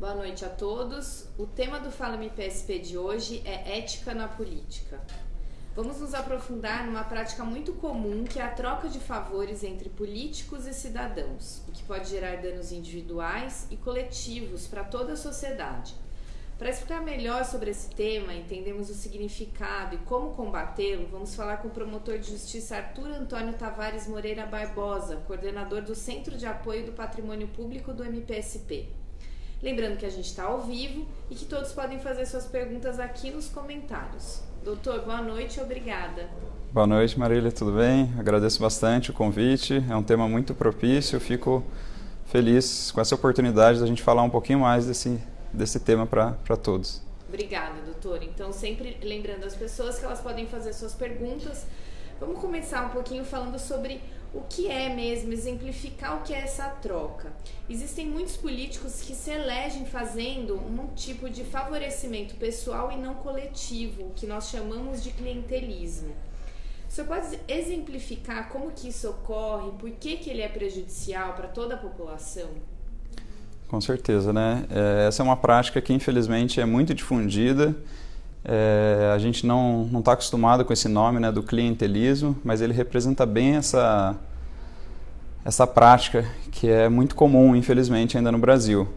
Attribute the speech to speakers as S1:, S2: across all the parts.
S1: Boa noite a todos. O tema do Fala-me PSP de hoje é ética na política. Vamos nos aprofundar numa prática muito comum que é a troca de favores entre políticos e cidadãos, o que pode gerar danos individuais e coletivos para toda a sociedade. Para explicar melhor sobre esse tema, entendemos o significado e como combatê-lo, vamos falar com o promotor de justiça Arthur Antônio Tavares Moreira Barbosa, coordenador do Centro de Apoio do Patrimônio Público do MPSP. Lembrando que a gente está ao vivo e que todos podem fazer suas perguntas aqui nos comentários. Doutor, boa noite e obrigada.
S2: Boa noite, Marília, tudo bem? Agradeço bastante o convite, é um tema muito propício, fico feliz com essa oportunidade da gente falar um pouquinho mais desse tema para todos.
S1: Obrigada, doutor. Então, sempre lembrando as pessoas que elas podem fazer suas perguntas. Vamos começar um pouquinho falando sobre o que é mesmo, exemplificar o que é essa troca. Existem muitos políticos que se elegem fazendo um tipo de favorecimento pessoal e não coletivo, que nós chamamos de clientelismo. O senhor pode exemplificar como que isso ocorre, por que ele é prejudicial para toda a população?
S2: Com certeza, né? Essa é uma prática que infelizmente é muito difundida. A gente não está acostumado com esse nome, né, do clientelismo, mas ele representa bem essa prática que é muito comum, infelizmente, ainda no Brasil.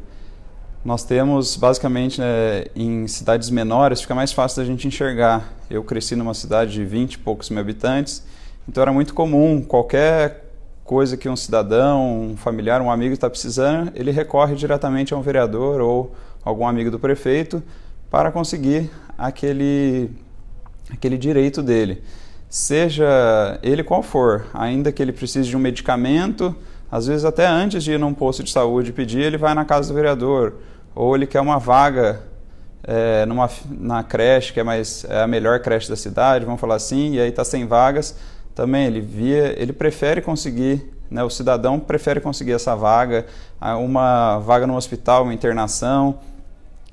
S2: Nós temos, basicamente, né, em cidades menores, fica mais fácil da gente enxergar. Eu cresci numa cidade de 20 e poucos mil habitantes, então era muito comum, qualquer coisa que um cidadão, um familiar, um amigo está precisando, ele recorre diretamente a um vereador ou algum amigo do prefeito para conseguir aquele direito dele. Seja ele qual for, ainda que ele precise de um medicamento, às vezes até antes de ir num posto de saúde pedir, ele vai na casa do vereador, ou ele quer uma vaga na creche, que é a melhor creche da cidade, vamos falar assim, e aí está sem vagas, também ele prefere conseguir, né, o cidadão prefere conseguir essa vaga, uma vaga no hospital, uma internação,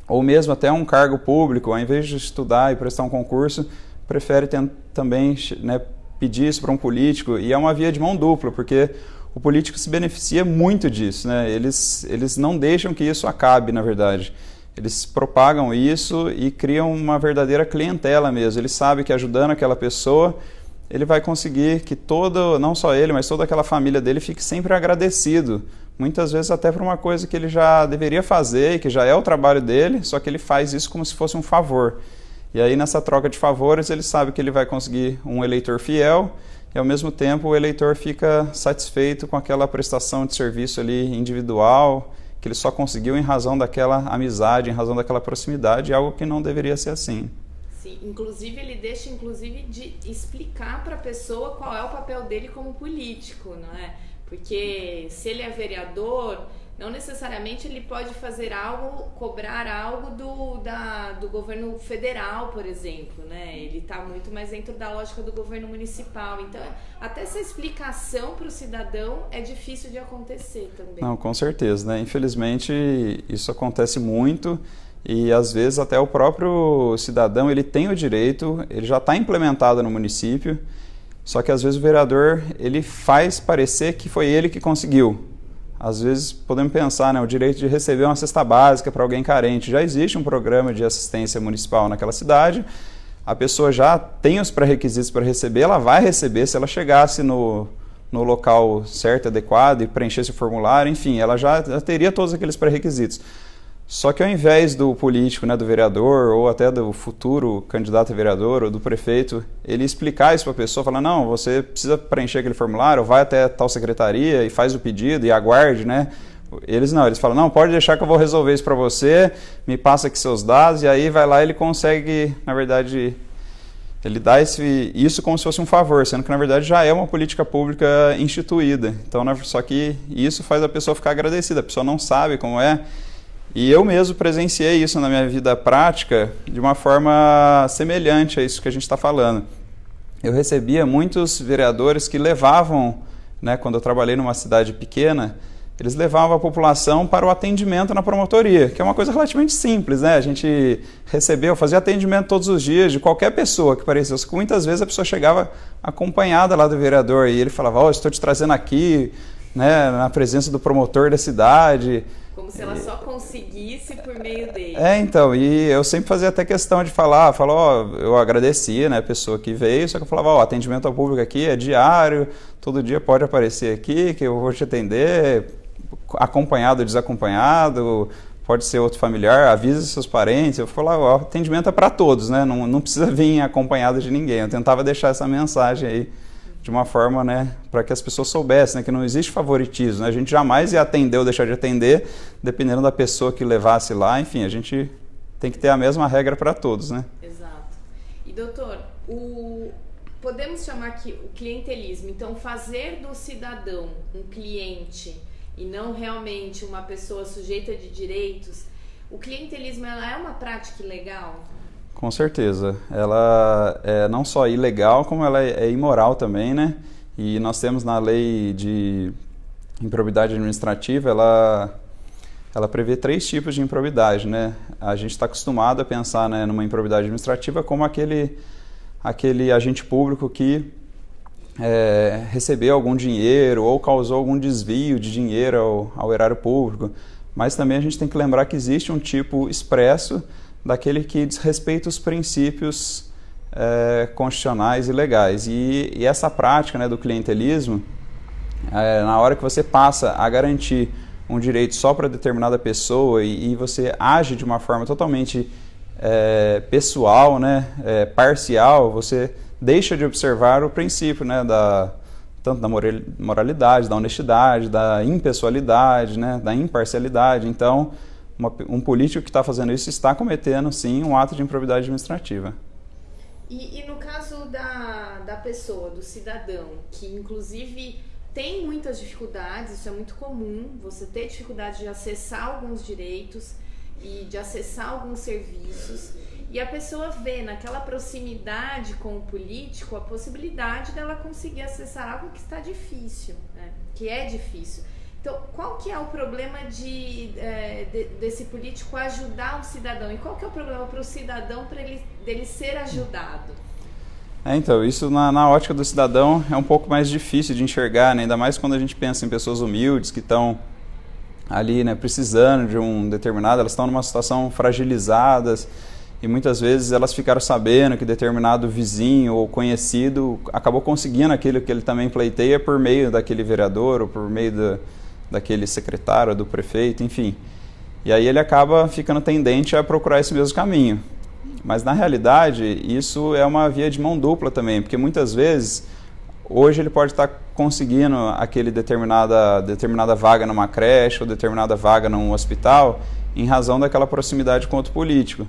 S2: ou mesmo até um cargo público, ao invés de estudar e prestar um concurso, prefere também, né, pedir isso para um político, e é uma via de mão dupla, porque o político se beneficia muito disso, né? Eles não deixam que isso acabe, na verdade. Eles propagam isso e criam uma verdadeira clientela mesmo. Ele sabe que ajudando aquela pessoa, ele vai conseguir que não só ele, mas toda aquela família dele fique sempre agradecido. Muitas vezes até por uma coisa que ele já deveria fazer e que já é o trabalho dele, só que ele faz isso como se fosse um favor. E aí nessa troca de favores ele sabe que ele vai conseguir um eleitor fiel e ao mesmo tempo o eleitor fica satisfeito com aquela prestação de serviço ali individual, que ele só conseguiu em razão daquela amizade, em razão daquela proximidade, algo que não deveria ser assim.
S1: Sim, inclusive ele deixa de explicar para a pessoa qual é o papel dele como político, não é? Porque se ele é vereador, não necessariamente ele pode fazer algo, cobrar algo do governo federal, por exemplo, né? Ele está muito mais dentro da lógica do governo municipal. Então, até essa explicação para o cidadão é difícil de acontecer também.
S2: Não, com certeza, né? Infelizmente, isso acontece muito e, às vezes, até o próprio cidadão, ele tem o direito, ele já está implementado no município, só que às vezes o vereador ele faz parecer que foi ele que conseguiu. Às vezes podemos pensar, né, o direito de receber uma cesta básica para alguém carente. Já existe um programa de assistência municipal naquela cidade, a pessoa já tem os pré-requisitos para receber, ela vai receber se ela chegasse no local certo, adequado e preenchesse o formulário, enfim, ela já teria todos aqueles pré-requisitos. Só que ao invés do político, né, do vereador, ou até do futuro candidato a vereador ou do prefeito, ele explicar isso para a pessoa, falar, não, você precisa preencher aquele formulário, vai até tal secretaria e faz o pedido e aguarde, né? Eles falam, não, pode deixar que eu vou resolver isso para você, me passa aqui seus dados, e aí vai lá e ele consegue, na verdade, ele dá isso como se fosse um favor, sendo que na verdade já é uma política pública instituída. Então, só que isso faz a pessoa ficar agradecida, a pessoa não sabe como é. E eu mesmo presenciei isso na minha vida prática de uma forma semelhante a isso que a gente está falando. Eu recebia muitos vereadores que levavam, né, quando eu trabalhei numa cidade pequena, eles levavam a população para o atendimento na promotoria, que é uma coisa relativamente simples, né? A gente fazia atendimento todos os dias de qualquer pessoa que parecesse. Muitas vezes a pessoa chegava acompanhada lá do vereador e ele falava, estou te trazendo aqui né, na presença do promotor da cidade.
S1: Como se ela só conseguisse por meio dele.
S2: Então, e eu sempre fazia até questão de falar, eu agradecia, né, a pessoa que veio, só que eu falava, atendimento ao público aqui é diário, todo dia pode aparecer aqui, que eu vou te atender, acompanhado ou desacompanhado, pode ser outro familiar, avisa seus parentes. Eu falava, o atendimento é para todos, né, não precisa vir acompanhado de ninguém. Eu tentava deixar essa mensagem aí, de uma forma, né, para que as pessoas soubessem, né, que não existe favoritismo, né? A gente jamais ia atender ou deixar de atender, dependendo da pessoa que levasse lá. Enfim, a gente tem que ter a mesma regra para todos, né?
S1: Exato. E doutor, podemos chamar aqui o clientelismo, então fazer do cidadão um cliente e não realmente uma pessoa sujeita de direitos, o clientelismo ela é uma prática ilegal?
S2: Com certeza. Ela é não só ilegal, como ela é imoral também, né? E nós temos na lei de improbidade administrativa, ela prevê 3 tipos de improbidade, né? A gente está acostumado a pensar, né, numa improbidade administrativa como aquele agente público que recebeu algum dinheiro ou causou algum desvio de dinheiro ao erário público. Mas também a gente tem que lembrar que existe um tipo expresso daquele que desrespeita os princípios constitucionais e legais. E essa prática, né, do clientelismo, na hora que você passa a garantir um direito só para determinada pessoa e você age de uma forma totalmente pessoal, né, parcial, você deixa de observar o princípio, né, tanto da moralidade, da honestidade, da impessoalidade, né, da imparcialidade. Então, um político que está fazendo isso está cometendo, sim, um ato de improbidade administrativa.
S1: E no caso da pessoa, do cidadão, que inclusive tem muitas dificuldades, isso é muito comum, você ter dificuldade de acessar alguns direitos e de acessar alguns serviços, e a pessoa vê naquela proximidade com o político a possibilidade dela conseguir acessar algo que está difícil, né? Que é difícil. Então, qual que é o problema desse político ajudar o cidadão? E qual que é o problema para o cidadão dele ser ajudado?
S2: Então, isso na ótica do cidadão é um pouco mais difícil de enxergar, né? Ainda mais quando a gente pensa em pessoas humildes que estão ali, né, precisando de um determinado, elas estão numa situação fragilizadas e muitas vezes elas ficaram sabendo que determinado vizinho ou conhecido acabou conseguindo aquilo que ele também pleiteia por meio daquele vereador ou por meio daquele secretário, do prefeito, enfim. E aí ele acaba ficando tendente a procurar esse mesmo caminho. Mas na realidade isso é uma via de mão dupla também, porque muitas vezes hoje ele pode estar conseguindo aquele determinada vaga numa creche ou determinada vaga num hospital em razão daquela proximidade com outro político.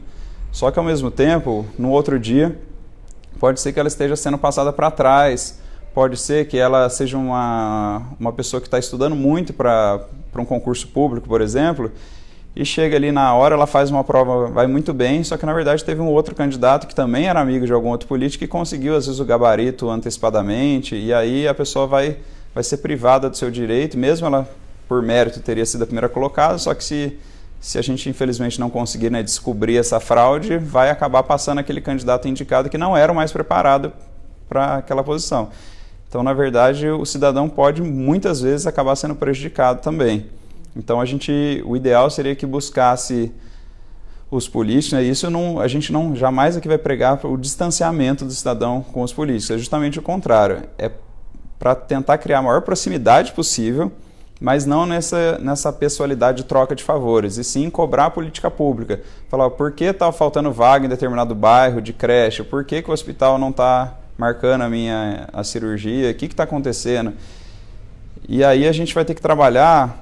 S2: Só que ao mesmo tempo, no outro dia, pode ser que ela esteja sendo passada para trás, pode ser que ela seja uma pessoa que está estudando muito para um concurso público, por exemplo, e chega ali na hora, ela faz uma prova, vai muito bem, só que na verdade teve um outro candidato que também era amigo de algum outro político e conseguiu às vezes o gabarito antecipadamente, e aí a pessoa vai ser privada do seu direito, mesmo ela por mérito teria sido a primeira colocada, só que se a gente infelizmente não conseguir, né, descobrir essa fraude, vai acabar passando aquele candidato indicado que não era o mais preparado para aquela posição. Então, na verdade, o cidadão pode muitas vezes acabar sendo prejudicado também. Então, o ideal seria que buscasse os políticos, né? Isso a gente não jamais aqui vai pregar o distanciamento do cidadão com os políticos, é justamente o contrário. É para tentar criar a maior proximidade possível, mas não nessa pessoalidade de troca de favores, e sim cobrar a política pública. Falar, por que está faltando vaga em determinado bairro de creche? Por que o hospital não está marcando a cirurgia? O que está acontecendo? E aí a gente vai ter que trabalhar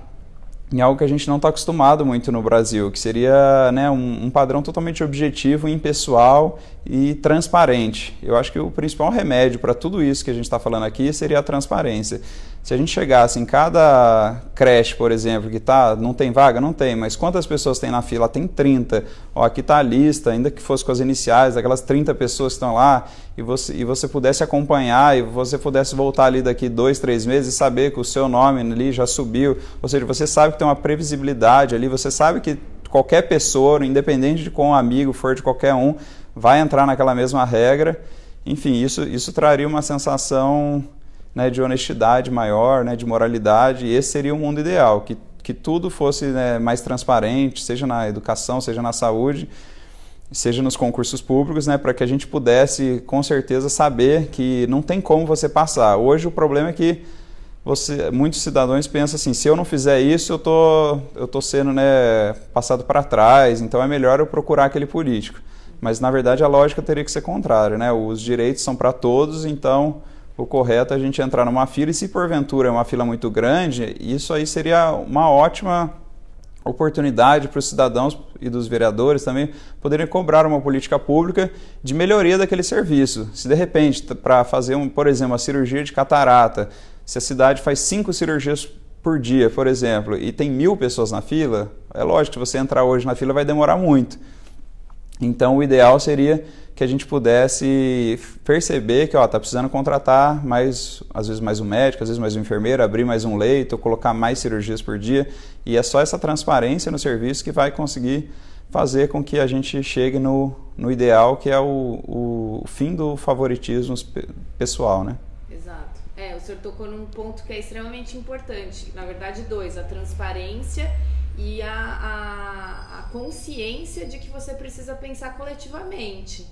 S2: em algo que a gente não está acostumado muito no Brasil, que seria, né, um padrão totalmente objetivo, impessoal e transparente. Eu acho que o principal remédio para tudo isso que a gente está falando aqui seria a transparência. Se a gente chegasse em cada creche, por exemplo, que não tem vaga? Não tem, mas quantas pessoas tem na fila? Tem 30. Aqui está a lista, ainda que fosse com as iniciais, aquelas 30 pessoas que estão lá, e você pudesse acompanhar, e você pudesse voltar ali daqui 2, 3 meses e saber que o seu nome ali já subiu. Ou seja, você sabe que tem uma previsibilidade ali, você sabe que qualquer pessoa, independente de quão amigo for de qualquer um, vai entrar naquela mesma regra. Enfim, isso traria uma sensação né, de honestidade maior, né, de moralidade, e esse seria o mundo ideal, que tudo fosse, né, mais transparente, seja na educação, seja na saúde, seja nos concursos públicos, né, para que a gente pudesse, com certeza, saber que não tem como você passar. Hoje o problema é que muitos cidadãos pensam assim, se eu não fizer isso, eu tô sendo, né, passado para trás, então é melhor eu procurar aquele político. Mas, na verdade, a lógica teria que ser contrária, né? Os direitos são para todos, então o correto é a gente entrar numa fila, e se porventura é uma fila muito grande, isso aí seria uma ótima oportunidade para os cidadãos e dos vereadores também poderem cobrar uma política pública de melhoria daquele serviço. Se de repente, para fazer, por exemplo, uma cirurgia de catarata, se a cidade faz 5 cirurgias por dia, por exemplo, e tem 1.000 pessoas na fila, é lógico que você entrar hoje na fila vai demorar muito. Então, o ideal seria que a gente pudesse perceber que está precisando contratar mais, às vezes mais um médico, às vezes mais um enfermeiro, abrir mais um leito, colocar mais cirurgias por dia. E é só essa transparência no serviço que vai conseguir fazer com que a gente chegue no ideal, que é o fim do favoritismo pessoal, né?
S1: Exato. O senhor tocou num ponto que é extremamente importante. Na verdade, 2, a transparência e a consciência de que você precisa pensar coletivamente.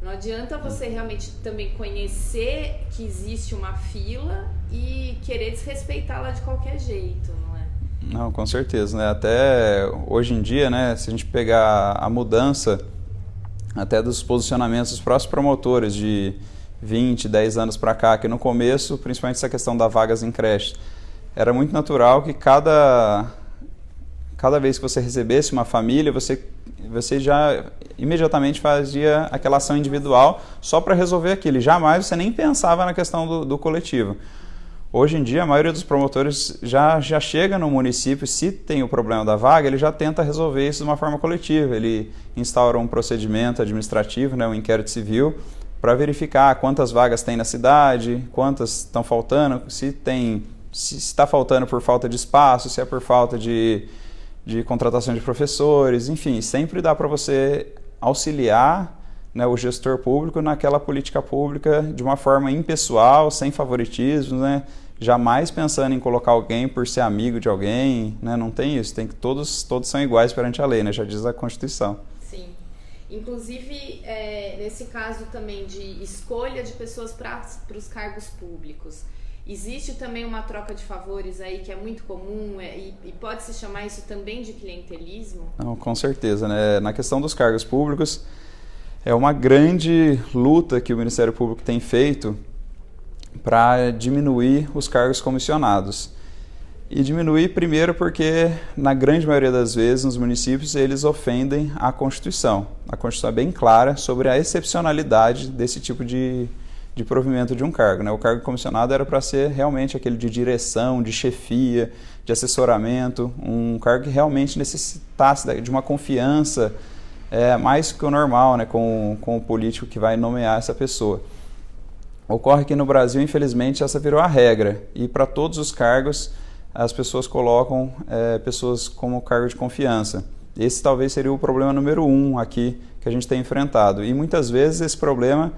S1: Não adianta você realmente também conhecer que existe uma fila e querer desrespeitá-la de qualquer jeito, não é?
S2: Não, com certeza, né? Até hoje em dia, né, se a gente pegar a mudança até dos posicionamentos dos próprios promotores de 20, 10 anos para cá, que no começo, principalmente essa questão das vagas em creche, era muito natural que cada vez que você recebesse uma família, você já imediatamente fazia aquela ação individual só para resolver aquilo. E jamais você nem pensava na questão do coletivo. Hoje em dia, a maioria dos promotores já chega no município, se tem o problema da vaga, ele já tenta resolver isso de uma forma coletiva. Ele instaura um procedimento administrativo, né, um inquérito civil, para verificar quantas vagas tem na cidade, quantas estão faltando, se está faltando por falta de espaço, se é por falta de contratação de professores, enfim, sempre dá para você auxiliar, né, o gestor público naquela política pública de uma forma impessoal, sem favoritismo, né, jamais pensando em colocar alguém por ser amigo de alguém, né, não tem isso, tem que todos são iguais perante a lei, né, já diz a Constituição.
S1: Sim. Inclusive, nesse caso também de escolha de pessoas para os cargos públicos, existe também uma troca de favores aí que é muito comum e pode-se chamar isso também de clientelismo?
S2: Não, com certeza, né? Na questão dos cargos públicos, é uma grande luta que o Ministério Público tem feito para diminuir os cargos comissionados. E diminuir primeiro porque, na grande maioria das vezes, nos municípios, eles ofendem a Constituição. A Constituição é bem clara sobre a excepcionalidade desse tipo de provimento de um cargo, né? O cargo comissionado era para ser realmente aquele de direção, de chefia, de assessoramento, um cargo que realmente necessitasse de uma confiança mais que o normal, né? com o político que vai nomear essa pessoa. Ocorre que no Brasil, infelizmente, essa virou a regra, e para todos os cargos as pessoas colocam pessoas como cargo de confiança. Esse talvez seria o problema número 1 aqui que a gente tem enfrentado, e muitas vezes esse problema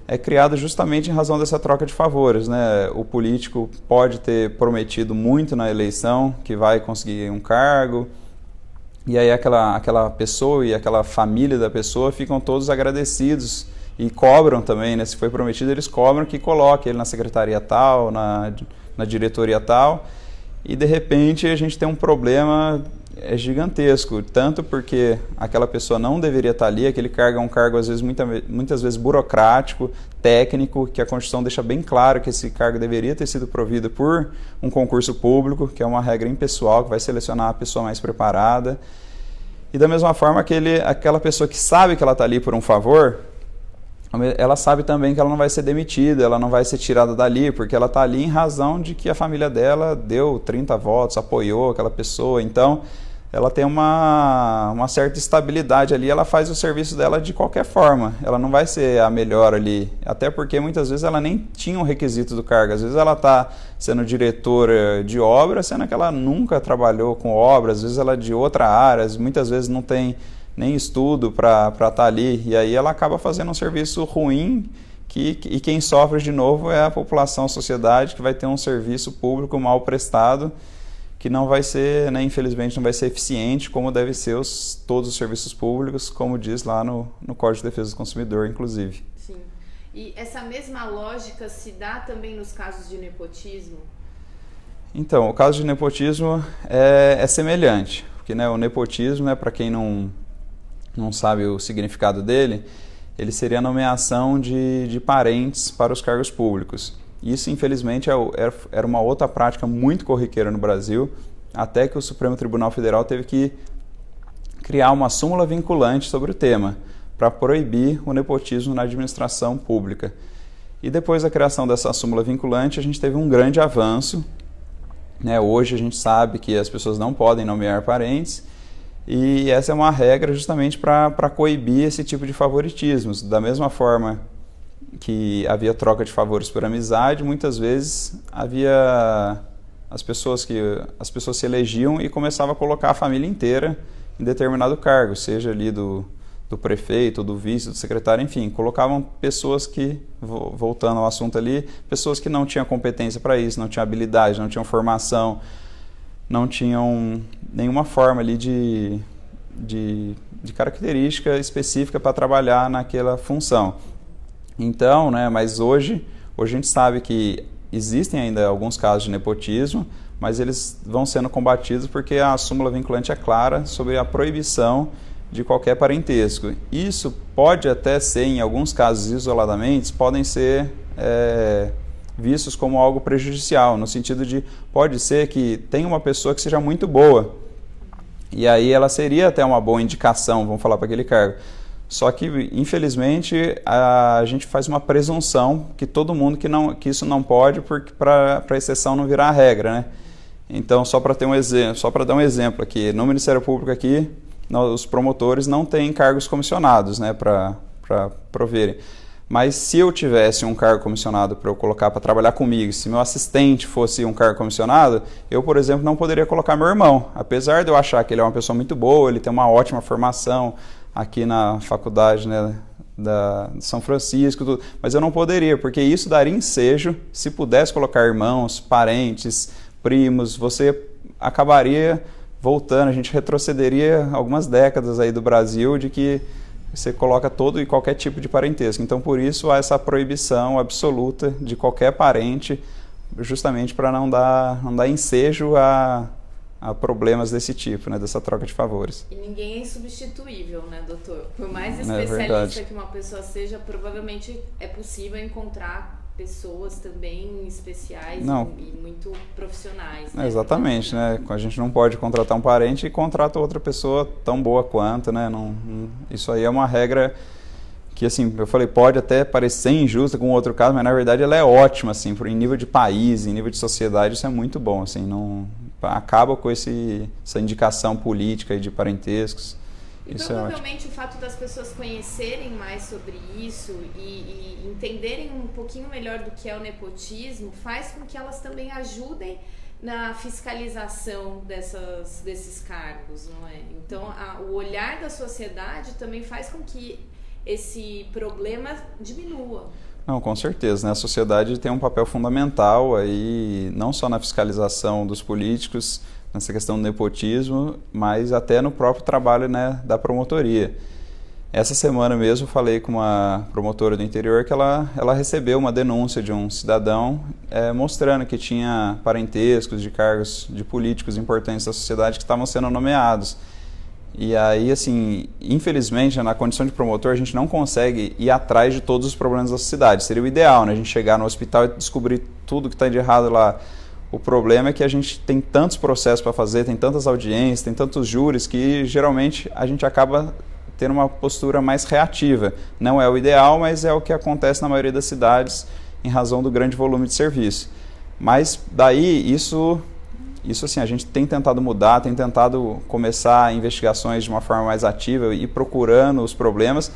S2: é criado justamente em razão dessa troca de favores, né? O político pode ter prometido muito na eleição que vai conseguir um cargo, e aí aquela pessoa e aquela família da pessoa ficam todos agradecidos e cobram também, né? Se foi prometido, eles cobram que coloque ele na secretaria tal, na diretoria tal, e de repente a gente tem um problema gigantesco, tanto porque aquela pessoa não deveria estar ali, aquele cargo é um cargo às vezes, muitas vezes burocrático, técnico, que a Constituição deixa bem claro que esse cargo deveria ter sido provido por um concurso público, que é uma regra impessoal, que vai selecionar a pessoa mais preparada. E da mesma forma, aquela pessoa que sabe que ela está ali por um favor, ela sabe também que ela não vai ser demitida, ela não vai ser tirada dali, porque ela está ali em razão de que a família dela deu 30 votos, apoiou aquela pessoa, então ela tem uma certa estabilidade ali, ela faz o serviço dela de qualquer forma, ela não vai ser a melhor ali, até porque muitas vezes ela nem tinha um requisito do cargo, às vezes ela está sendo diretora de obra, sendo que ela nunca trabalhou com obras, às vezes ela é de outra área, muitas vezes não tem nem estudo para estar ali, e aí ela acaba fazendo um serviço ruim e quem sofre de novo é a população, a sociedade, que vai ter um serviço público mal prestado, que não vai ser, né, infelizmente, não vai ser eficiente como deve ser todos os serviços públicos, como diz lá no Código de Defesa do Consumidor, inclusive.
S1: Sim. E essa mesma lógica se dá também nos casos de nepotismo?
S2: Então, o caso de nepotismo é semelhante, porque, né, o nepotismo, né, para quem não sabe o significado dele, ele seria a nomeação de parentes para os cargos públicos. Isso, infelizmente, era uma outra prática muito corriqueira no Brasil, até que o Supremo Tribunal Federal teve que criar uma súmula vinculante sobre o tema, para proibir o nepotismo na administração pública. E depois da criação dessa súmula vinculante, a gente teve um grande avanço, né? Hoje a gente sabe que as pessoas não podem nomear parentes, e essa é uma regra justamente para coibir esse tipo de favoritismos. Da mesma forma que havia troca de favores por amizade, muitas vezes havia as pessoas se elegiam e começavam a colocar a família inteira em determinado cargo, seja ali do prefeito, do vice, do secretário, enfim, colocavam pessoas que, voltando ao assunto ali, pessoas que não tinham competência para isso, não tinham habilidade, não tinham formação, não tinham nenhuma forma ali de característica específica para trabalhar naquela função. Então, né, mas hoje a gente sabe que existem ainda alguns casos de nepotismo, mas eles vão sendo combatidos porque a súmula vinculante é clara sobre a proibição de qualquer parentesco. Isso pode até ser, em alguns casos isoladamente, podem ser vistos como algo prejudicial, no sentido de, pode ser que tenha uma pessoa que seja muito boa, e aí ela seria até uma boa indicação, vamos falar, para aquele cargo. Só que, infelizmente, a gente faz uma presunção que todo mundo que isso não pode, para a exceção não virar a regra, né? Então, só para dar um exemplo aqui, no Ministério Público aqui, os promotores não têm cargos comissionados, né, para proverem. Mas se eu tivesse um cargo comissionado para eu colocar para trabalhar comigo, se meu assistente fosse um cargo comissionado, eu, por exemplo, não poderia colocar meu irmão. Apesar de eu achar que ele é uma pessoa muito boa, ele tem uma ótima formação aqui na faculdade, né, de São Francisco, tudo, mas eu não poderia, porque isso daria ensejo. Se pudesse colocar irmãos, parentes, primos, você acabaria voltando, a gente retrocederia algumas décadas aí do Brasil de que você coloca todo e qualquer tipo de parentesco. Então, por isso, há essa proibição absoluta de qualquer parente, justamente para não dar ensejo a problemas desse tipo, né, dessa troca de favores.
S1: E ninguém é insubstituível, né, doutor? Por mais especialista que uma pessoa seja, provavelmente é possível encontrar pessoas também especiais e muito profissionais. Né?
S2: Exatamente, né? A gente não pode contratar um parente e contrata outra pessoa tão boa quanto, né? Isso aí é uma regra que, assim, eu falei, pode até parecer injusta com outro caso, mas na verdade ela é ótima, assim, em nível de país, em nível de sociedade, isso é muito bom, assim, não acaba com essa indicação política de parentescos.
S1: E
S2: isso
S1: provavelmente o fato das pessoas conhecerem mais sobre isso e entenderem um pouquinho melhor do que é o nepotismo faz com que elas também ajudem na fiscalização desses cargos, não é? Então, o olhar da sociedade também faz com que esse problema diminua.
S2: Não, com certeza, né? A sociedade tem um papel fundamental aí, não só na fiscalização dos políticos, nessa questão do nepotismo, mas até no próprio trabalho, né, da promotoria. Essa semana mesmo eu falei com uma promotora do interior que ela recebeu uma denúncia de um cidadão mostrando que tinha parentescos de cargos de políticos importantes da sociedade que estavam sendo nomeados. E aí, assim, infelizmente, na condição de promotor, a gente não consegue ir atrás de todos os problemas da sociedade. Seria o ideal, né? A gente chegar no hospital e descobrir tudo que está de errado lá. O problema é que a gente tem tantos processos para fazer, tem tantas audiências, tem tantos júris, que geralmente a gente acaba tendo uma postura mais reativa. Não é o ideal, mas é o que acontece na maioria das cidades em razão do grande volume de serviço. Mas daí, isso assim, a gente tem tentado mudar, tem tentado começar investigações de uma forma mais ativa e procurando os problemas,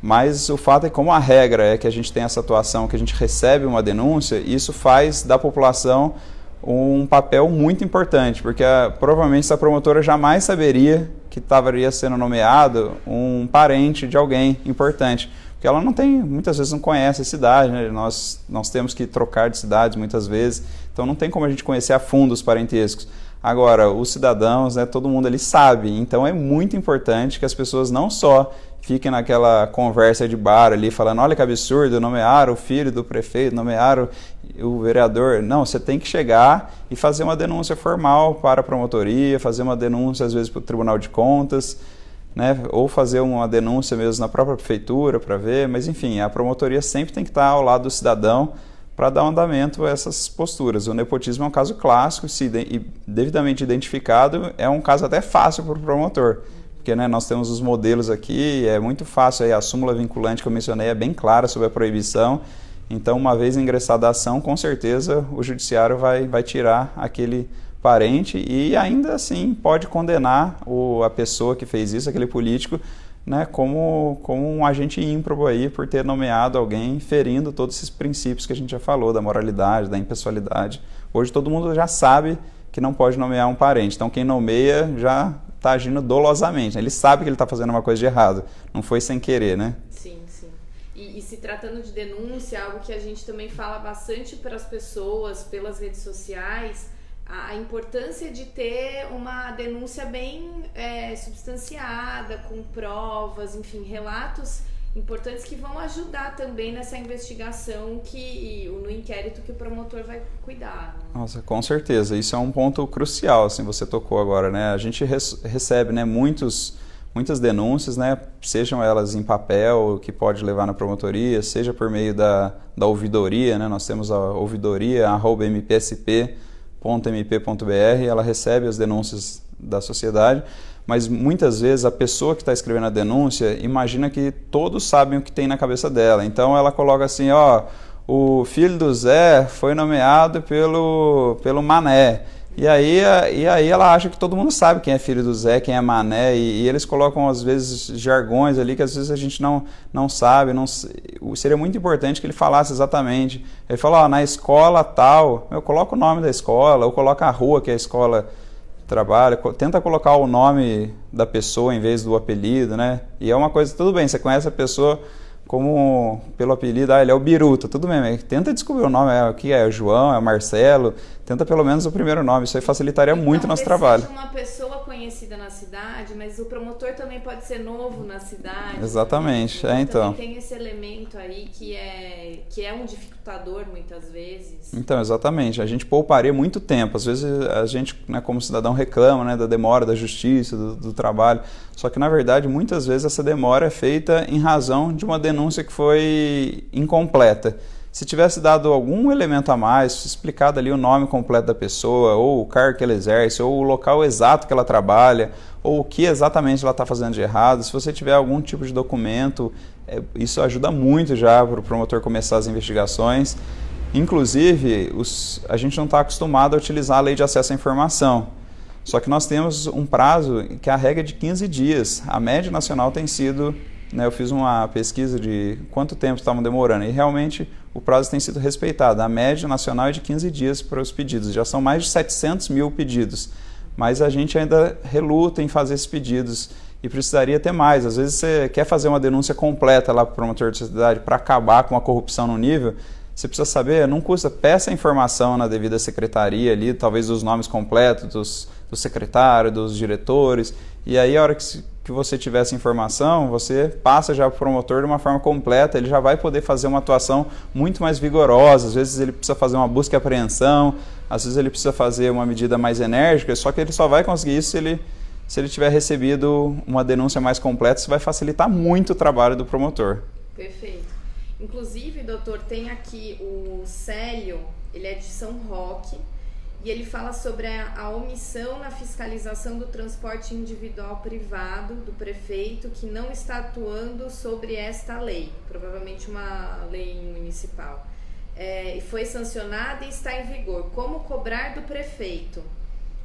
S2: mas o fato é que, como a regra é que a gente tem essa atuação, que a gente recebe uma denúncia, isso faz da população um papel muito importante, porque provavelmente essa promotora jamais saberia que estaria sendo nomeado um parente de alguém importante, porque ela não tem, muitas vezes não conhece a cidade, né? Nós temos que trocar de cidades muitas vezes, então não tem como a gente conhecer a fundo os parentescos. Agora, os cidadãos, né, todo mundo ali sabe, então é muito importante que as pessoas não só fiquem naquela conversa de bar ali, falando, olha que absurdo, nomearam o filho do prefeito, nomearam o vereador. Não, você tem que chegar e fazer uma denúncia formal para a promotoria, fazer uma denúncia às vezes para o Tribunal de Contas, né, ou fazer uma denúncia mesmo na própria prefeitura para ver, mas enfim, a promotoria sempre tem que estar ao lado do cidadão para dar andamento a essas posturas. O nepotismo é um caso clássico, se devidamente identificado, é um caso até fácil para o promotor, porque, né, nós temos os modelos aqui, é muito fácil, aí a súmula vinculante que eu mencionei é bem clara sobre a proibição, então uma vez ingressada a ação, com certeza o judiciário vai tirar aquele parente e ainda assim pode condenar a pessoa que fez isso, aquele político, né, como um agente ímprobo aí por ter nomeado alguém ferindo todos esses princípios que a gente já falou, da moralidade, da impessoalidade. Hoje todo mundo já sabe que não pode nomear um parente, então quem nomeia já está agindo dolosamente, né? Ele sabe que ele está fazendo uma coisa de errado, não foi sem querer, né?
S1: Sim, sim. E se tratando de denúncia, algo que a gente também fala bastante para as pessoas, pelas redes sociais, a importância de ter uma denúncia bem substanciada, com provas, enfim, relatos importantes que vão ajudar também nessa investigação no inquérito que o promotor vai cuidar. Né?
S2: Nossa, com certeza. Isso é um ponto crucial, assim, você tocou agora, né? A gente recebe, né, muitas denúncias, né, sejam elas em papel, que pode levar na promotoria, seja por meio da ouvidoria, né? Nós temos a ouvidoria@mpsp.mp.br, ela recebe as denúncias da sociedade, mas muitas vezes a pessoa que está escrevendo a denúncia imagina que todos sabem o que tem na cabeça dela. Então ela coloca assim, o filho do Zé foi nomeado pelo Mané. E aí ela acha que todo mundo sabe quem é filho do Zé, quem é Mané, e eles colocam às vezes jargões ali que às vezes a gente não sabe. Seria muito importante que ele falasse exatamente. Ele fala, na escola tal, eu coloco o nome da escola, ou coloca a rua que a escola trabalha, tenta colocar o nome da pessoa em vez do apelido, né? E é uma coisa, tudo bem, você conhece a pessoa pelo apelido, ele é o Biruta, tudo bem, mas tenta descobrir o nome, o que é o João, é o Marcelo, tenta pelo menos o primeiro nome, isso aí facilitaria muito o nosso trabalho.
S1: Seja uma pessoa conhecida na cidade, mas o promotor também pode ser novo na cidade.
S2: Exatamente,
S1: né?
S2: Então.
S1: Também tem esse elemento aí que é um dificultador muitas vezes.
S2: Então, exatamente, a gente pouparia muito tempo, às vezes a gente, né, como cidadão reclama, né, da demora da justiça, do trabalho, só que na verdade muitas vezes essa demora é feita em razão de uma denúncia que foi incompleta. Se tivesse dado algum elemento a mais, explicado ali o nome completo da pessoa, ou o cargo que ela exerce, ou o local exato que ela trabalha, ou o que exatamente ela está fazendo de errado, se você tiver algum tipo de documento, isso ajuda muito já para o promotor começar as investigações. Inclusive, a gente não está acostumado a utilizar a lei de acesso à informação. Só que nós temos um prazo que a regra é de 15 dias. A média nacional tem sido, né, eu fiz uma pesquisa de quanto tempo estavam demorando e realmente o prazo tem sido respeitado. A média nacional é de 15 dias para os pedidos. Já são mais de 700 mil pedidos. Mas a gente ainda reluta em fazer esses pedidos e precisaria ter mais. Às vezes você quer fazer uma denúncia completa lá para o promotor de sociedade para acabar com a corrupção no nível. Você precisa saber, não custa, peça a informação na devida secretaria ali, talvez os nomes completos do secretário, dos diretores, e aí a hora que você tiver essa informação, você passa já para o promotor de uma forma completa, ele já vai poder fazer uma atuação muito mais vigorosa, às vezes ele precisa fazer uma busca e apreensão, às vezes ele precisa fazer uma medida mais enérgica, só que ele só vai conseguir isso se ele tiver recebido uma denúncia mais completa, isso vai facilitar muito o trabalho do promotor.
S1: Perfeito. Inclusive, doutor, tem aqui o Célio, ele é de São Roque, e ele fala sobre a omissão na fiscalização do transporte individual privado do prefeito que não está atuando sobre esta lei, provavelmente uma lei municipal, e foi sancionada e está em vigor. Como cobrar do prefeito?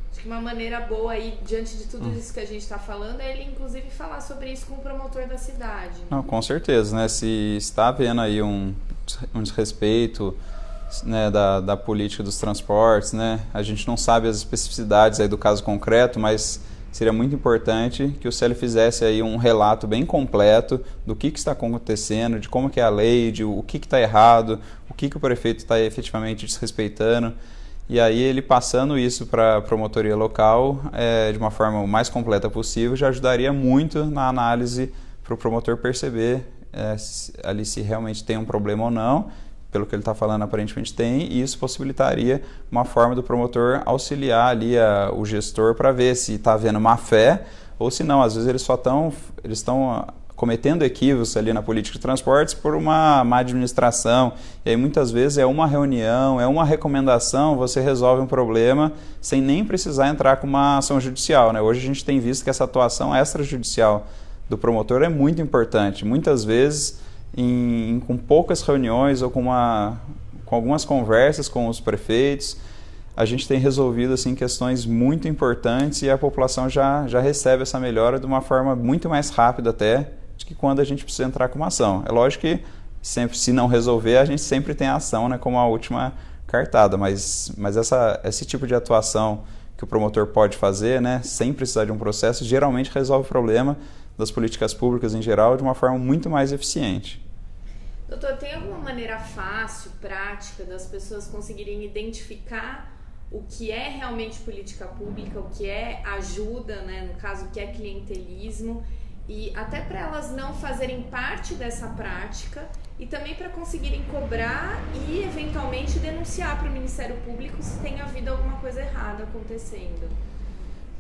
S1: Acho que uma maneira boa aí, diante de tudo isso que a gente está falando, é ele inclusive falar sobre isso com o promotor da cidade. Né?
S2: Não, com certeza, né? Se está havendo aí um desrespeito, né, da política dos transportes, né? A gente não sabe as especificidades aí do caso concreto, mas seria muito importante que o CEL fizesse aí um relato bem completo do que está acontecendo, de como que é a lei, de o que está errado, o que o prefeito está efetivamente desrespeitando. E aí ele passando isso para a promotoria local de uma forma o mais completa possível já ajudaria muito na análise para o promotor perceber ali se realmente tem um problema ou não. Pelo que ele está falando, aparentemente tem, e isso possibilitaria uma forma do promotor auxiliar ali o gestor para ver se está havendo má fé ou se não. Às vezes eles estão cometendo equívocos ali na política de transportes por uma má administração, e aí muitas vezes é uma reunião, é uma recomendação, você resolve um problema sem nem precisar entrar com uma ação judicial, né? Hoje a gente tem visto que essa atuação extrajudicial do promotor é muito importante. Muitas vezes, com poucas reuniões ou com algumas conversas com os prefeitos, a gente tem resolvido assim, questões muito importantes e a população já recebe essa melhora de uma forma muito mais rápida até do que quando a gente precisa entrar com uma ação. É lógico que sempre, se não resolver, a gente sempre tem a ação, né, como a última cartada, mas esse tipo de atuação que o promotor pode fazer, né, sem precisar de um processo, geralmente resolve o problema das políticas públicas em geral de uma forma muito mais eficiente.
S1: Doutor, tem alguma maneira fácil, prática, das pessoas conseguirem identificar o que é realmente política pública, o que é ajuda, né, no caso, o que é clientelismo, e até para elas não fazerem parte dessa prática e também para conseguirem cobrar e, eventualmente, denunciar para o Ministério Público se tem havido alguma coisa errada acontecendo?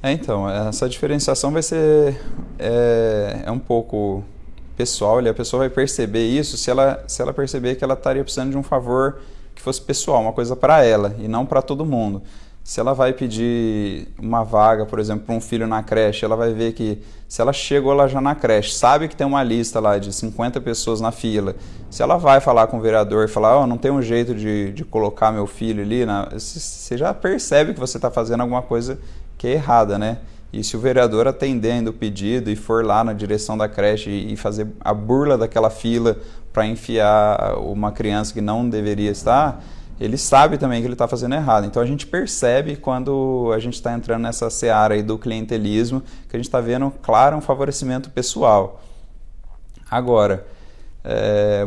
S2: Então, essa diferenciação vai ser um pouco pessoal, a pessoa vai perceber isso se ela perceber que ela estaria precisando de um favor que fosse pessoal, uma coisa para ela e não para todo mundo. Se ela vai pedir uma vaga, por exemplo, para um filho na creche, ela vai ver que se ela chegou lá já na creche, sabe que tem uma lista lá de 50 pessoas na fila, se ela vai falar com o vereador e falar, não tem um jeito de colocar meu filho ali, você já percebe que você está fazendo alguma coisa que é errada, né? E se o vereador atendendo o pedido e for lá na direção da creche e fazer a burla daquela fila para enfiar uma criança que não deveria estar, ele sabe também que ele está fazendo errado. Então a gente percebe quando a gente está entrando nessa seara aí do clientelismo, que a gente está vendo, claro, um favorecimento pessoal. Agora,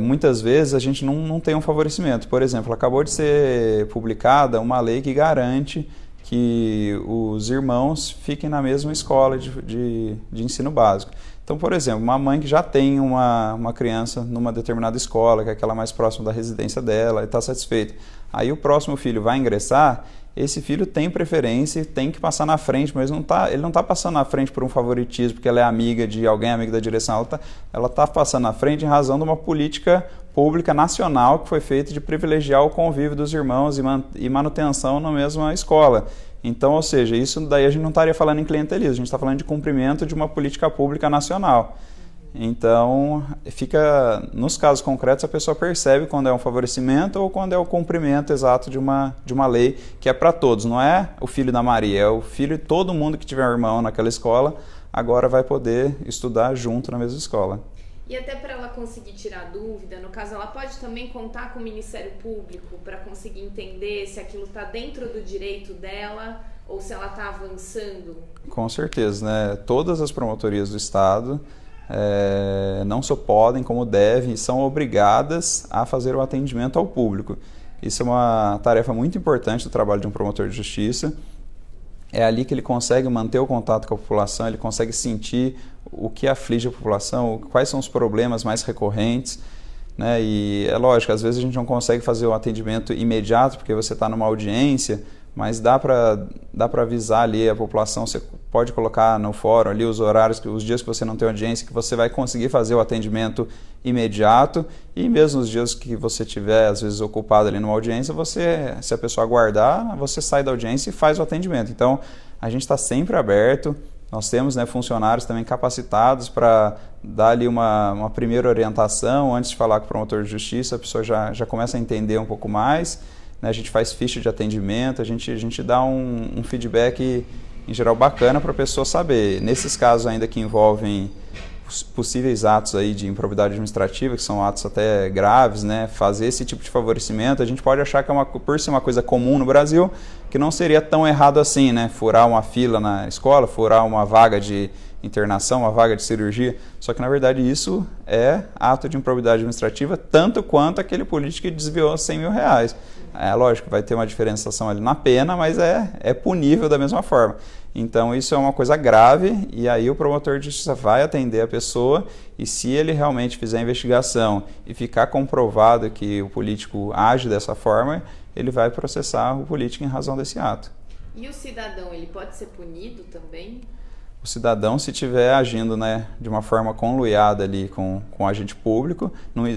S2: muitas vezes a gente não tem um favorecimento. Por exemplo, acabou de ser publicada uma lei que garante que os irmãos fiquem na mesma escola de ensino básico. Então, por exemplo, uma mãe que já tem uma criança numa determinada escola, que é aquela mais próxima da residência dela, e está satisfeita. Aí o próximo filho vai ingressar, esse filho tem preferência e tem que passar na frente, mas ele não está passando na frente por um favoritismo, porque ela é amiga de alguém, amiga da direção, ela está passando na frente em razão de uma política pública nacional que foi feita de privilegiar o convívio dos irmãos e manutenção na mesma escola. Então, ou seja, isso daí a gente não estaria falando em clientelismo, a gente está falando de cumprimento de uma política pública nacional. Então, nos casos concretos, a pessoa percebe quando é um favorecimento ou quando é o cumprimento exato de uma lei que é para todos. Não é o filho da Maria, é o filho de todo mundo que tiver um irmão naquela escola, agora vai poder estudar junto na mesma escola.
S1: E até para ela conseguir tirar dúvida, no caso, ela pode também contar com o Ministério Público para conseguir entender se aquilo está dentro do direito dela ou se ela está avançando? Com certeza,
S2: né? Todas as promotorias do Estado não só podem, como devem, e são obrigadas a fazer o atendimento ao público. Isso é uma tarefa muito importante do trabalho de um promotor de justiça. É ali que ele consegue manter o contato com a população, ele consegue sentir o que aflige a população, quais são os problemas mais recorrentes, né? E é lógico, às vezes a gente não consegue fazer o atendimento imediato, porque você está numa audiência, mas dá para avisar ali a população, você pode colocar no fórum ali os horários, os dias que você não tem audiência, que você vai conseguir fazer o atendimento imediato, e mesmo os dias que você tiver, às vezes, ocupado ali numa audiência, se a pessoa aguardar, você sai da audiência e faz o atendimento. Então, a gente está sempre aberto, nós temos, né, funcionários também capacitados para dar ali uma primeira orientação, antes de falar com o promotor de justiça, a pessoa já começa a entender um pouco mais, né? A gente faz ficha de atendimento, a gente dá um feedback, em geral, bacana para a pessoa saber. Nesses casos ainda que envolvem possíveis atos aí de improbidade administrativa, que são atos até graves, né, fazer esse tipo de favorecimento, a gente pode achar que por ser uma coisa comum no Brasil, que não seria tão errado assim, né, furar uma fila na escola, furar uma vaga de internação, uma vaga de cirurgia, só que na verdade isso é ato de improbidade administrativa, tanto quanto aquele político que desviou 100 mil reais. É lógico, vai ter uma diferenciação ali na pena, mas é punível da mesma forma. Então isso é uma coisa grave e aí o promotor de justiça vai atender a pessoa e se ele realmente fizer a investigação e ficar comprovado que o político age dessa forma, ele vai processar o político em razão desse ato.
S1: E o cidadão, ele pode ser punido também?
S2: O cidadão, se estiver agindo, né, de uma forma conluiada ali com o agente público,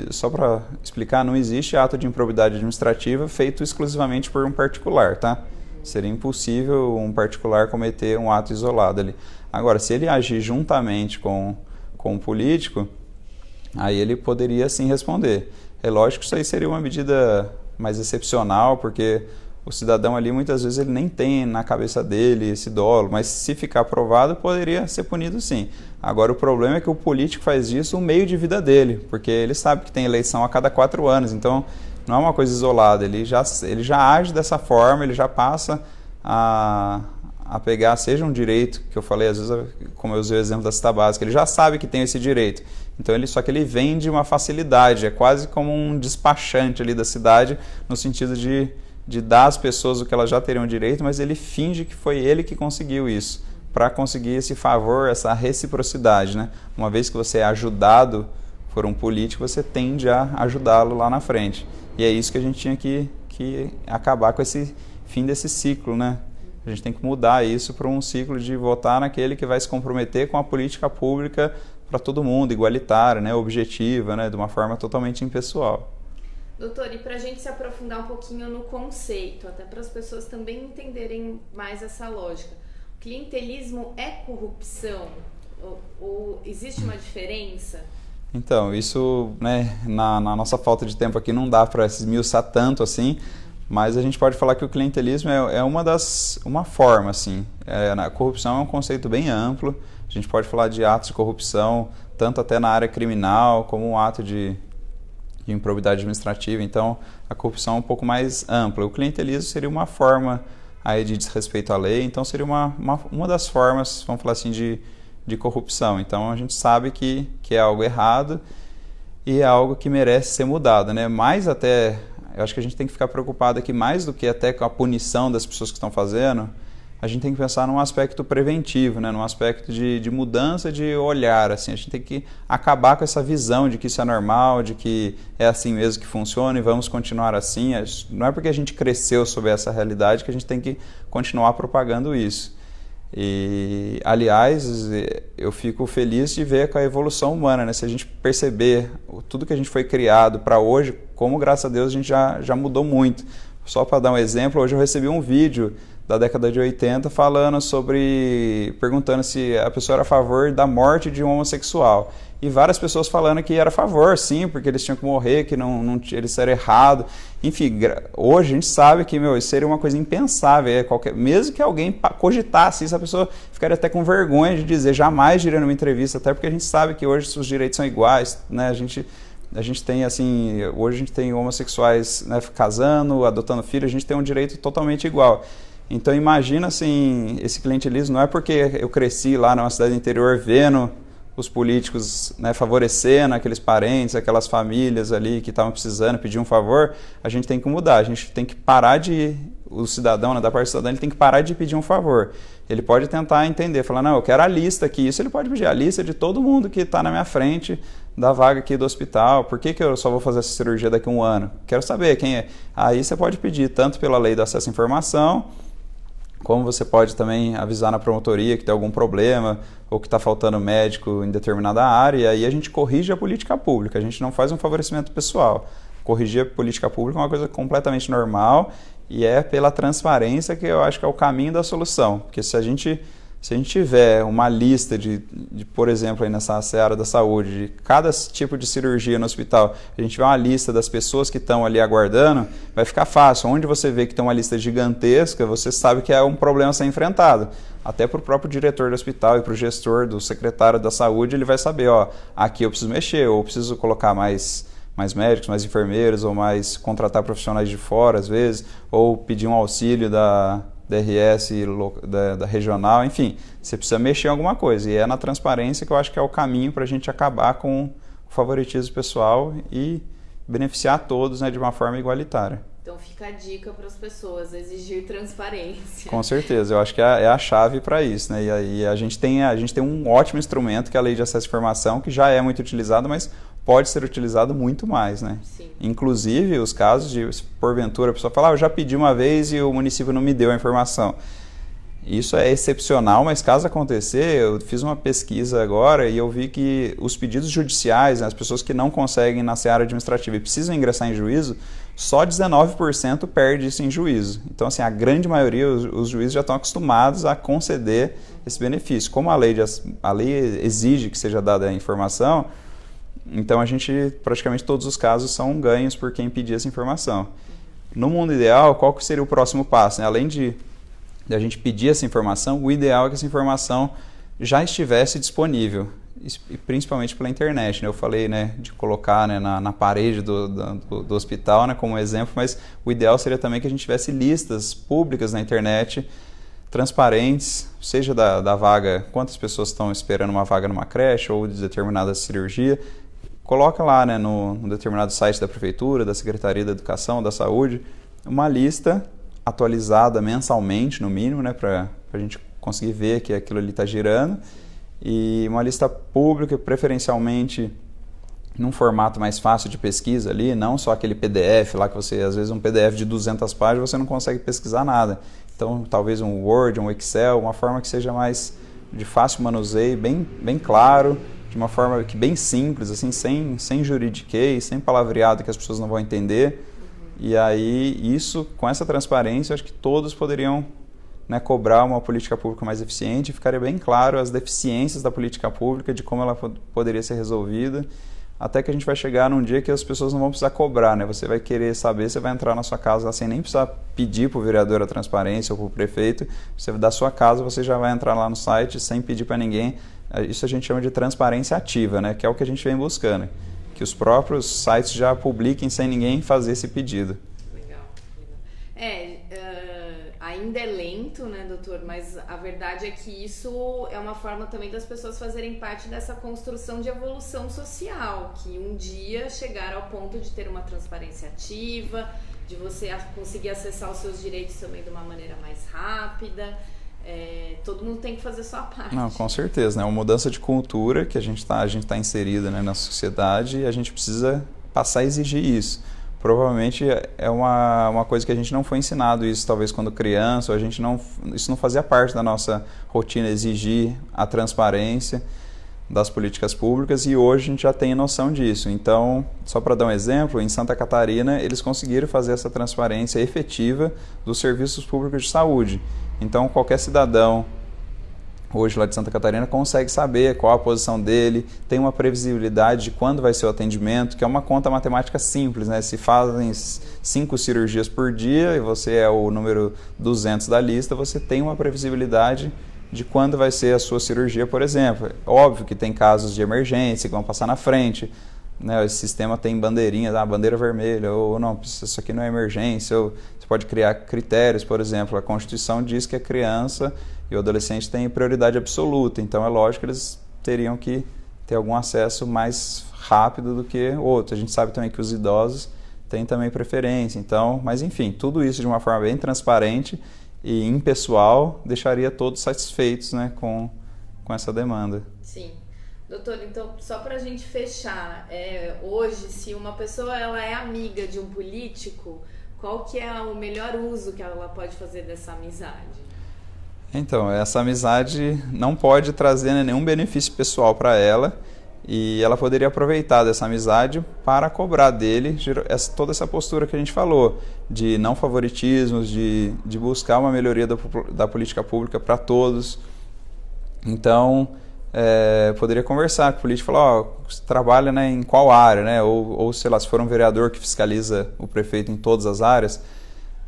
S2: só para explicar, não existe ato de improbidade administrativa feito exclusivamente por um particular, tá? Seria impossível um particular cometer um ato isolado ali. Agora, se ele agir juntamente com um político, aí ele poderia sim responder. É lógico que isso aí seria uma medida mais excepcional, porque o cidadão ali muitas vezes ele nem tem na cabeça dele esse dolo, mas se ficar aprovado poderia ser punido sim. Agora o problema é que o político faz isso o meio de vida dele, porque ele sabe que tem eleição a cada 4 anos, então não é uma coisa isolada, ele já age dessa forma, ele já passa a pegar, seja um direito, que eu falei às vezes, como eu usei o exemplo da cesta básica, ele já sabe que tem esse direito, então só que ele vende uma facilidade, é quase como um despachante ali da cidade, no sentido de dar às pessoas o que elas já teriam direito, mas ele finge que foi ele que conseguiu isso, para conseguir esse favor, essa reciprocidade, né? Uma vez que você é ajudado por um político, você tende a ajudá-lo lá na frente. E é isso que a gente tinha que acabar com esse fim desse ciclo, né? A gente tem que mudar isso para um ciclo de votar naquele que vai se comprometer com a política pública para todo mundo, igualitária, né? Objetiva, né? De uma forma totalmente impessoal.
S1: Doutor, e para a gente se aprofundar um pouquinho no conceito, até para as pessoas também entenderem mais essa lógica, o clientelismo é corrupção? Ou existe uma diferença?
S2: Então, isso, né, na nossa falta de tempo aqui não dá para esmiuçar tanto assim, mas a gente pode falar que o clientelismo é uma forma, assim. A corrupção é um conceito bem amplo, a gente pode falar de atos de corrupção, tanto até na área criminal, como um ato de improbidade administrativa, então a corrupção é um pouco mais ampla. O clientelismo seria uma forma aí de desrespeito à lei, então seria uma das formas, vamos falar assim, de corrupção. Então a gente sabe que é algo errado e é algo que merece ser mudado, né? Mas até, eu acho que a gente tem que ficar preocupado aqui mais do que até com a punição das pessoas que estão fazendo, a gente tem que pensar num aspecto preventivo, né? Num aspecto de mudança de olhar. Assim. A gente tem que acabar com essa visão de que isso é normal, de que é assim mesmo que funciona e vamos continuar assim. Não é porque a gente cresceu sob essa realidade que a gente tem que continuar propagando isso. E, aliás, eu fico feliz de ver com a evolução humana, né? Se a gente perceber tudo que a gente foi criado para hoje, como graças a Deus a gente já mudou muito. Só para dar um exemplo, hoje eu recebi um vídeo da década de 80 perguntando se a pessoa era a favor da morte de um homossexual. E várias pessoas falando que era a favor, sim, porque eles tinham que morrer, que eles eram errados. Enfim, hoje a gente sabe que isso seria uma coisa impensável. Mesmo que alguém cogitasse isso, a pessoa ficaria até com vergonha de dizer, jamais diria numa entrevista, até porque a gente sabe que hoje os direitos são iguais, né? A gente tem, assim, hoje a gente tem homossexuais, né, casando, adotando filhos, a gente tem um direito totalmente igual. Então imagina, assim, esse clientelismo não é porque eu cresci lá numa cidade do interior vendo os políticos, né, favorecendo aqueles parentes, aquelas famílias ali que estavam precisando, pedir um favor, a gente tem que mudar, a gente tem que parar o cidadão, né, da parte do cidadão, ele tem que parar de pedir um favor. Ele pode tentar entender, falar, não, eu quero a lista aqui, isso ele pode pedir, a lista de todo mundo que está na minha frente, da vaga aqui do hospital, por que eu só vou fazer essa cirurgia daqui a 1 ano? Quero saber quem é. Aí você pode pedir, tanto pela lei do acesso à informação, como você pode também avisar na promotoria que tem algum problema ou que está faltando médico em determinada área, e aí a gente corrige a política pública, a gente não faz um favorecimento pessoal. Corrigir a política pública é uma coisa completamente normal e é pela transparência que eu acho que é o caminho da solução, porque se a gente Se a gente tiver uma lista por exemplo, aí nessa área da saúde, de cada tipo de cirurgia no hospital, a gente tiver uma lista das pessoas que estão ali aguardando, vai ficar fácil. Onde você vê que tem uma lista gigantesca, você sabe que é um problema a ser enfrentado. Até para o próprio diretor do hospital e para o gestor, do secretário da saúde, ele vai saber, ó, aqui eu preciso mexer, ou preciso colocar mais médicos, mais enfermeiros, ou mais contratar profissionais de fora, às vezes, ou pedir um auxílio da RS da regional, enfim, você precisa mexer em alguma coisa. E é na transparência que eu acho que é o caminho para a gente acabar com o favoritismo pessoal e beneficiar todos, né, de uma forma igualitária.
S1: Então fica a dica para as pessoas, exigir transparência.
S2: Com certeza, eu acho que é a chave para isso, né? E aí a gente tem um ótimo instrumento, que é a Lei de Acesso à Informação, que já é muito utilizado, mas pode ser utilizado muito mais, né?
S1: Sim.
S2: Inclusive os casos de, porventura, a pessoa fala, eu já pedi uma vez e o município não me deu a informação. Isso é excepcional, mas caso acontecer, eu fiz uma pesquisa agora e eu vi que os pedidos judiciais, né, as pessoas que não conseguem na seara administrativa e precisam ingressar em juízo, só 19% perde isso em juízo. Então, assim, a grande maioria, os juízes já estão acostumados a conceder esse benefício. Como a lei exige que seja dada a informação, então praticamente todos os casos são ganhos por quem pedir essa informação. No mundo ideal, qual que seria o próximo passo, né? Além de a gente pedir essa informação, o ideal é que essa informação já estivesse disponível, e principalmente pela internet, né? Eu falei, né, de colocar, né, na parede do hospital, né, como exemplo, mas o ideal seria também que a gente tivesse listas públicas na internet, transparentes, seja da vaga, quantas pessoas estão esperando uma vaga numa creche ou de determinada cirurgia, coloca lá, né, no determinado site da prefeitura, da Secretaria da Educação, da Saúde, uma lista atualizada mensalmente, no mínimo, né, para a gente conseguir ver que aquilo ali está girando, e uma lista pública, preferencialmente num formato mais fácil de pesquisa ali, não só aquele PDF lá que você, às vezes um PDF de 200 páginas você não consegue pesquisar nada. Então, talvez um Word, um Excel, uma forma que seja mais de fácil manuseio, bem claro, de uma forma que bem simples, assim, sem juridiquês, sem palavreado que as pessoas não vão entender. E aí, isso, com essa transparência, eu acho que todos poderiam, né, cobrar uma política pública mais eficiente e ficaria bem claro as deficiências da política pública, de como ela poderia ser resolvida, até que a gente vai chegar num dia que as pessoas não vão precisar cobrar, né? Você vai querer saber, você vai entrar na sua casa sem nem precisar pedir para o vereador a transparência ou para o prefeito, você da sua casa você já vai entrar lá no site sem pedir para ninguém. Isso a gente chama de transparência ativa, né? Que é o que a gente vem buscando. Que os próprios sites já publiquem sem ninguém fazer esse pedido.
S1: Legal. Ainda é lento, né, doutor? Mas a verdade é que isso é uma forma também das pessoas fazerem parte dessa construção de evolução social, que um dia chegar ao ponto de ter uma transparência ativa, de você conseguir acessar os seus direitos também de uma maneira mais rápida. Todo mundo tem que fazer sua parte.
S2: Não, com certeza, né? Uma mudança de cultura que a gente tá inserido, né, na sociedade, e a gente precisa passar a exigir isso. Provavelmente é uma coisa que a gente não foi ensinado isso, talvez quando criança, ou isso não fazia parte da nossa rotina, exigir a transparência das políticas públicas, e hoje a gente já tem noção disso. Então, só para dar um exemplo, em Santa Catarina eles conseguiram fazer essa transparência efetiva dos serviços públicos de saúde. Então, qualquer cidadão hoje lá de Santa Catarina consegue saber qual a posição dele, tem uma previsibilidade de quando vai ser o atendimento, que é uma conta matemática simples, né? Se fazem 5 cirurgias por dia e você é o número 200 da lista, você tem uma previsibilidade de quando vai ser a sua cirurgia, por exemplo. Óbvio que tem casos de emergência que vão passar na frente, né? Esse sistema tem bandeirinhas, bandeira vermelha, ou não, isso aqui não é emergência, ou você pode criar critérios, por exemplo, a Constituição diz que a criança e o adolescente têm prioridade absoluta, então é lógico que eles teriam que ter algum acesso mais rápido do que outros. A gente sabe também que os idosos têm também preferência, então, mas enfim, tudo isso de uma forma bem transparente e impessoal deixaria todos satisfeitos, né, com essa demanda.
S1: Sim. Doutor, então, só para a gente fechar, hoje, se uma pessoa ela é amiga de um político, qual que é o melhor uso que ela pode fazer dessa amizade?
S2: Então, essa amizade não pode trazer, né, nenhum benefício pessoal para ela, e ela poderia aproveitar dessa amizade para cobrar dele toda essa postura que a gente falou, de não favoritismos, de buscar uma melhoria da política pública para todos. Então, poderia conversar com o político e falar, você trabalha, né, em qual área, né? Ou, sei lá, se for um vereador que fiscaliza o prefeito em todas as áreas,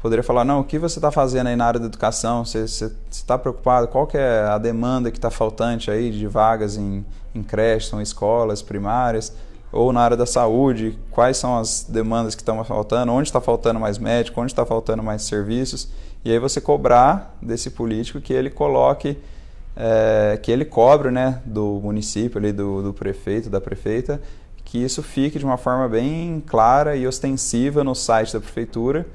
S2: poderia falar, não, o que você está fazendo aí na área da educação? Você está preocupado? Qual que é a demanda que está faltante aí de vagas em creches, em escolas primárias? Ou na área da saúde, quais são as demandas que estão faltando? Onde está faltando mais médico? Onde está faltando mais serviços? E aí você cobrar desse político que ele coloque, que ele cobre, né, do município, ali, do prefeito, da prefeita, que isso fique de uma forma bem clara e ostensiva no site da prefeitura,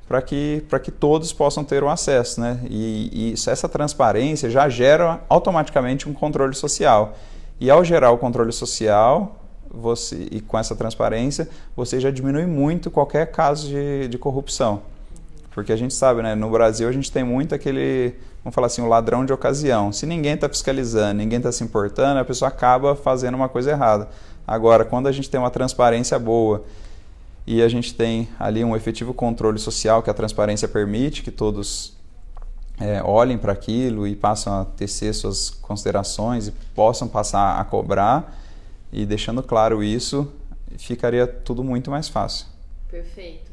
S2: para que todos possam ter o acesso, né? E essa transparência já gera automaticamente um controle social. E ao gerar o controle social, e com essa transparência, você já diminui muito qualquer caso de corrupção. Porque a gente sabe, né, no Brasil a gente tem muito aquele, vamos falar assim, o ladrão de ocasião. Se ninguém está fiscalizando, ninguém está se importando, a pessoa acaba fazendo uma coisa errada. Agora, quando a gente tem uma transparência boa e a gente tem ali um efetivo controle social que a transparência permite que todos olhem para aquilo e passam a tecer suas considerações e possam passar a cobrar, e deixando claro isso, ficaria tudo muito mais fácil.
S1: Perfeito.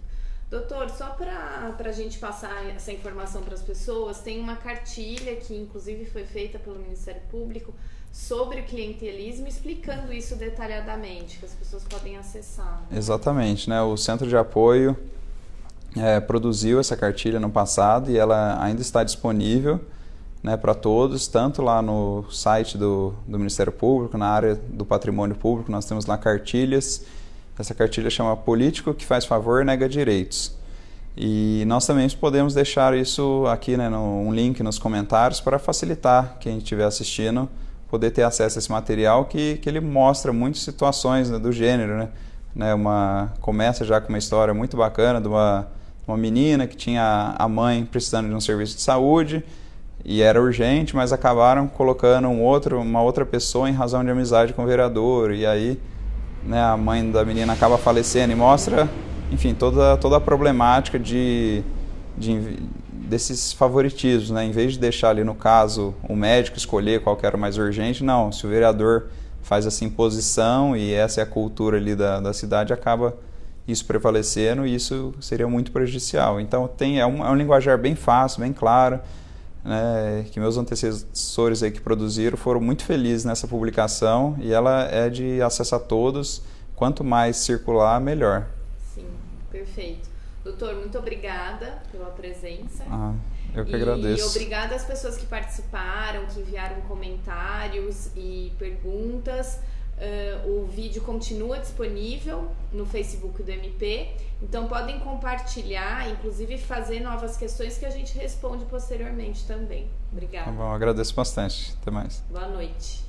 S1: Doutor, só para a gente passar essa informação para as pessoas, tem uma cartilha que inclusive foi feita pelo Ministério Público sobre o clientelismo, explicando isso detalhadamente, que as pessoas podem acessar.
S2: Exatamente, né? O Centro de Apoio produziu essa cartilha no passado e ela ainda está disponível, né, para todos, tanto lá no site do Ministério Público, na área do patrimônio público, nós temos lá cartilhas. Essa cartilha chama Político que faz favor nega direitos. E nós também podemos deixar isso aqui, né, um link nos comentários para facilitar quem estiver assistindo poder ter acesso a esse material que ele mostra muitas situações, né, do gênero, né? Começa já com uma história muito bacana de uma menina que tinha a mãe precisando de um serviço de saúde e era urgente, mas acabaram colocando uma outra pessoa em razão de amizade com o vereador, e aí, né, a mãe da menina acaba falecendo, e mostra, enfim, toda a problemática desses favoritismos, né? Em vez de deixar ali, no caso, o médico escolher qual que era o mais urgente, não, se o vereador faz essa imposição e essa é a cultura ali da cidade, acaba isso prevalecendo e isso seria muito prejudicial. Então é um linguajar bem fácil, bem claro, né, que meus antecessores aí que produziram foram muito felizes nessa publicação, e ela é de acesso a todos, quanto mais circular, melhor.
S1: Sim, perfeito. Doutor, muito obrigada pela presença.
S2: Eu que agradeço.
S1: E obrigada às pessoas que participaram, que enviaram comentários e perguntas. O vídeo continua disponível no Facebook do MP, então podem compartilhar, inclusive fazer novas questões que a gente responde posteriormente também. Obrigada.
S2: Tá bom, agradeço bastante. Até mais.
S1: Boa noite.